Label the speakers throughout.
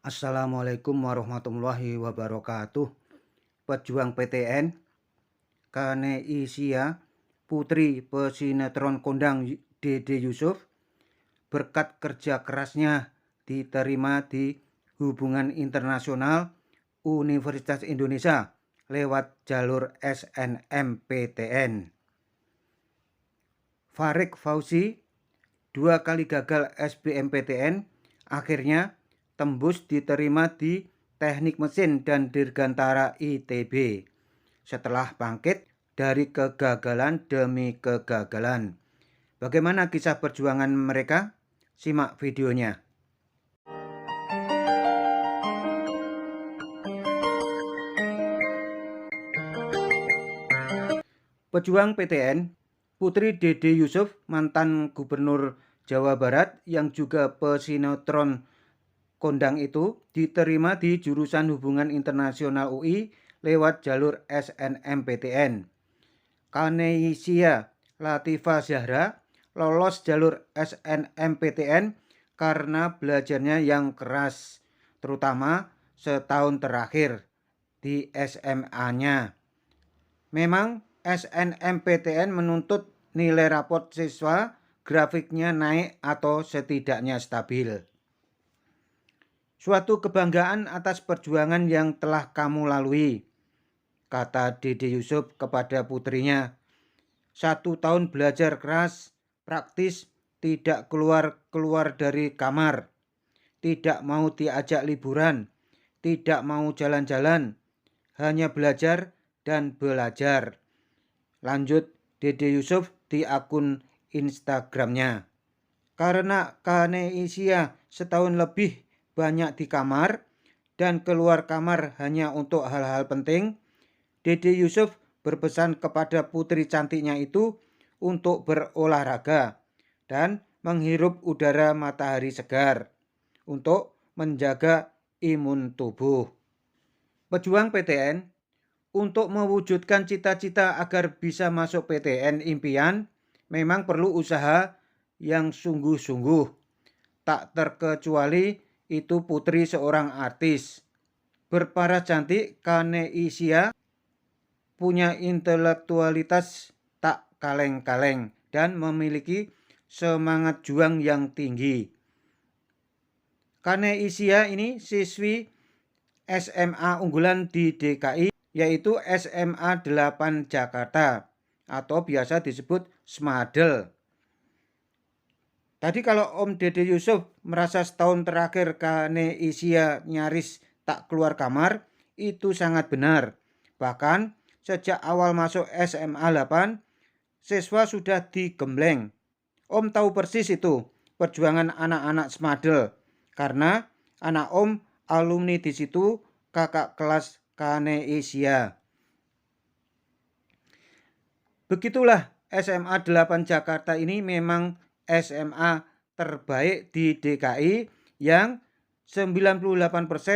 Speaker 1: Assalamualaikum warahmatullahi wabarakatuh. Pejuang PTN, Kaneisia, putri pesinetron kondang Dede Yusuf, berkat kerja kerasnya diterima di Hubungan Internasional Universitas Indonesia lewat jalur SNMPTN. Farik Fauzi, 2 kali gagal SBMPTN, akhirnya tembus diterima di Teknik Mesin dan Dirgantara ITB setelah bangkit dari kegagalan demi kegagalan. Bagaimana kisah perjuangan mereka? Simak videonya. Pejuang PTN, Putri Dede Yusuf, mantan gubernur Jawa Barat yang juga pesinetron kondang itu, diterima di jurusan Hubungan Internasional UI lewat jalur SNMPTN. Kaneisia Latifah Zahra lolos jalur SNMPTN karena belajarnya yang keras, terutama setahun terakhir di SMA-nya. Memang SNMPTN menuntut nilai rapot siswa grafiknya naik atau setidaknya stabil. Suatu kebanggaan atas perjuangan yang telah kamu lalui, kata Dede Yusuf kepada putrinya. 1 tahun belajar keras, praktis, tidak keluar dari kamar, tidak mau diajak liburan, tidak mau jalan-jalan, hanya belajar dan belajar. Lanjut Dede Yusuf di akun Instagramnya. Karena Kaneisia setahun lebih banyak di kamar dan keluar kamar hanya untuk hal-hal penting, Dede Yusuf berpesan kepada putri cantiknya itu untuk berolahraga dan menghirup udara matahari segar untuk menjaga imun tubuh. Pejuang PTN, untuk mewujudkan cita-cita agar bisa masuk PTN impian, memang perlu usaha yang sungguh-sungguh. Tak terkecuali itu putri seorang artis. Berparas cantik, Kaneisia punya intelektualitas tak kaleng-kaleng dan memiliki semangat juang yang tinggi. Kaneisia ini siswi SMA unggulan di DKI, yaitu SMA 8 Jakarta atau biasa disebut Smadel. Tadi kalau Om Dede Yusuf merasa setahun terakhir Kaneisia nyaris tak keluar kamar, itu sangat benar. Bahkan sejak awal masuk SMA 8, siswa sudah digembleng. Om tahu persis itu perjuangan anak-anak Smadel, karena anak Om alumni di situ, kakak kelas Kaneisia. Begitulah SMA 8 Jakarta ini memang SMA terbaik di DKI yang 98%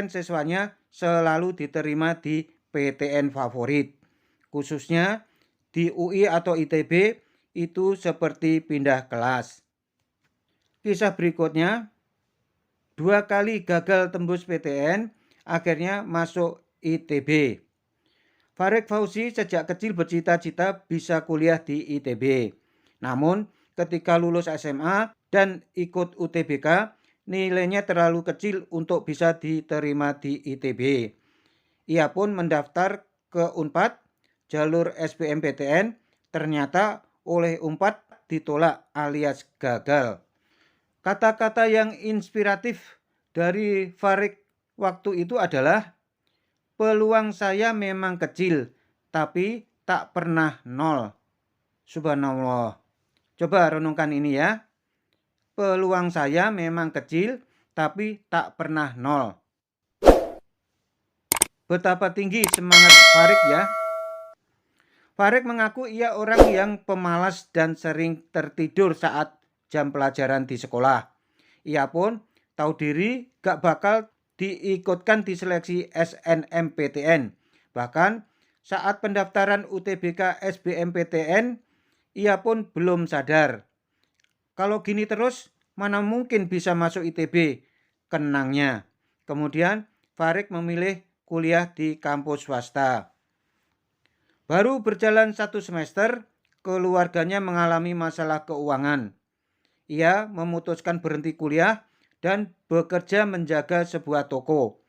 Speaker 1: siswanya selalu diterima di PTN favorit. Khususnya di UI atau ITB itu seperti pindah kelas. Kisah berikutnya, 2 kali gagal tembus PTN, akhirnya masuk ITB. Farik Fauzi sejak kecil bercita-cita bisa kuliah di ITB. Namun ketika lulus SMA dan ikut UTBK, nilainya terlalu kecil untuk bisa diterima di ITB. Ia pun mendaftar ke Unpad, jalur SBMPTN, ternyata oleh Unpad ditolak alias gagal. Kata-kata yang inspiratif dari Farik waktu itu adalah, peluang saya memang kecil, tapi tak pernah nol. Subhanallah. Coba renungkan ini ya. Peluang saya memang kecil, tapi tak pernah nol. Betapa tinggi semangat Farik ya. Farik mengaku ia orang yang pemalas dan sering tertidur saat jam pelajaran di sekolah. Ia pun tahu diri gak bakal diikutkan di seleksi SNMPTN. Bahkan saat pendaftaran UTBK SBMPTN, ia pun belum sadar. Kalau gini terus, mana mungkin bisa masuk ITB? Kenangnya. Kemudian Farik memilih kuliah di kampus swasta. Baru berjalan 1 semester, keluarganya mengalami masalah keuangan. Ia memutuskan berhenti kuliah dan bekerja menjaga sebuah toko.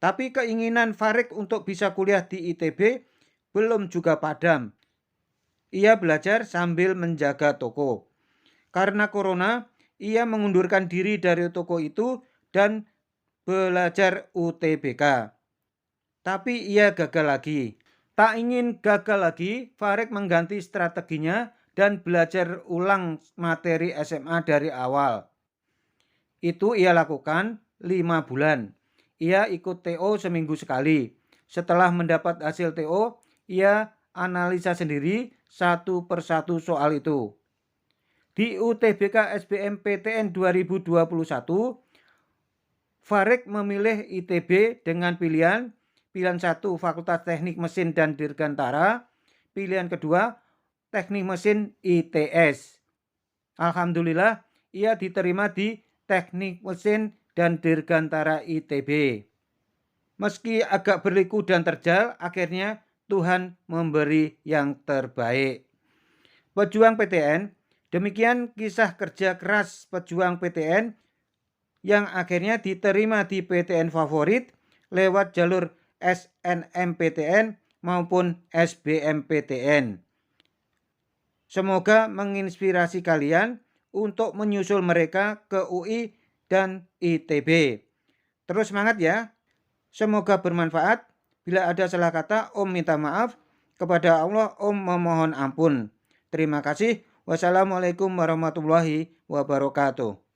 Speaker 1: Tapi keinginan Farik untuk bisa kuliah di ITB belum juga padam. Ia belajar sambil menjaga toko. Karena corona, ia mengundurkan diri dari toko itu dan belajar UTBK. Tapi ia gagal lagi. Tak ingin gagal lagi, Farik mengganti strateginya dan belajar ulang materi SMA dari awal. Itu ia lakukan 5 bulan. Ia ikut TO seminggu sekali. Setelah mendapat hasil TO, ia analisa sendiri satu persatu soal itu. Di UTBK SBMPTN 2021, Farik memilih ITB dengan pilihan 1 Fakultas Teknik Mesin dan Dirgantara, pilihan kedua Teknik Mesin ITS. Alhamdulillah ia diterima di Teknik Mesin dan Dirgantara ITB. Meski agak berliku dan terjal, akhirnya Tuhan memberi yang terbaik. Pejuang PTN, demikian kisah kerja keras pejuang PTN yang akhirnya diterima di PTN favorit lewat jalur SNMPTN maupun SBMPTN. Semoga menginspirasi kalian untuk menyusul mereka ke UI dan ITB. Terus semangat ya. Semoga bermanfaat. Bila ada salah kata, Om minta maaf. Kepada Allah, Om memohon ampun. Terima kasih. Wassalamualaikum warahmatullahi wabarakatuh.